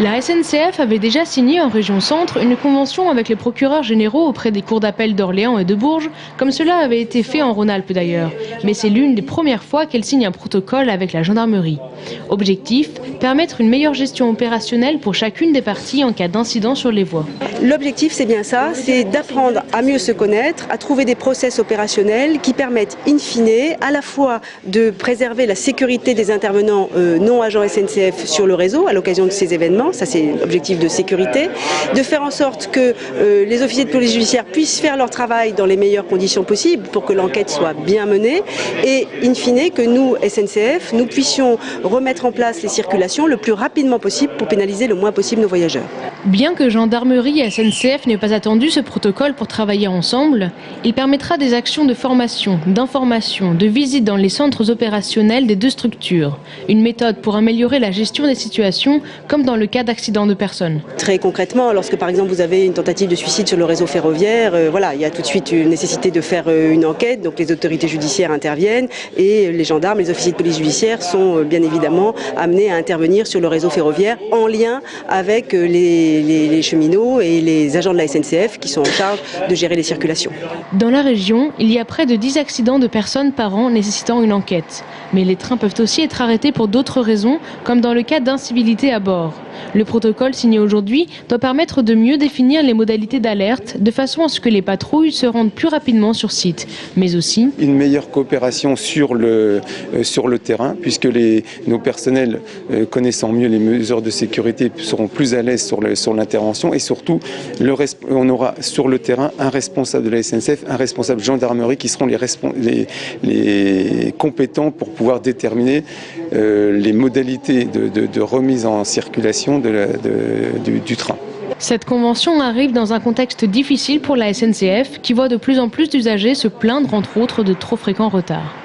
La SNCF avait déjà signé en région Centre une convention avec les procureurs généraux auprès des cours d'appel d'Orléans et de Bourges, comme cela avait été fait en Rhône-Alpes d'ailleurs. Mais c'est l'une des premières fois qu'elle signe un protocole avec la gendarmerie. Objectif, permettre une meilleure gestion opérationnelle pour chacune des parties en cas d'incident sur les voies. L'objectif, c'est bien ça, c'est d'apprendre à mieux se connaître, à trouver des process opérationnels qui permettent in fine à la fois de préserver la sécurité des intervenants non agents SNCF sur le réseau à l'occasion de ces événements, ça c'est l'objectif de sécurité, de faire en sorte que les officiers de police judiciaire puissent faire leur travail dans les meilleures conditions possibles pour que l'enquête soit bien menée et in fine que nous, SNCF, nous puissions remettre en place les circulations le plus rapidement possible pour pénaliser le moins possible nos voyageurs. Bien que gendarmerie et SNCF n'aient pas attendu ce protocole pour travailler ensemble, il permettra des actions de formation, d'information, de visite dans les centres opérationnels des deux structures. Une méthode pour améliorer la gestion des situations, comme dans le cas d'accidents de personnes. Très concrètement, lorsque par exemple vous avez une tentative de suicide sur le réseau ferroviaire, il y a tout de suite une nécessité de faire une enquête, donc les autorités judiciaires interviennent et les gendarmes, les officiers de police judiciaire sont bien évidemment amenés à intervenir sur le réseau ferroviaire en lien avec les cheminots et les agents de la SNCF qui sont en charge de gérer les circulations. Dans la région, il y a près de 10 accidents de personnes par an nécessitant une enquête. Mais les trains peuvent aussi être arrêtés pour d'autres raisons, comme dans le cas d'incivilité à bord. Le protocole signé aujourd'hui doit permettre de mieux définir les modalités d'alerte, de façon à ce que les patrouilles se rendent plus rapidement sur site, mais aussi une meilleure coopération sur le terrain, puisque nos personnels connaissant mieux les mesures de sécurité seront plus à l'aise sur l'intervention et surtout on aura sur le terrain un responsable de la SNCF, un responsable gendarmerie qui seront les compétents pour pouvoir déterminer les modalités de remise en circulation du train. Cette convention arrive dans un contexte difficile pour la SNCF qui voit de plus en plus d'usagers se plaindre entre autres de trop fréquents retards.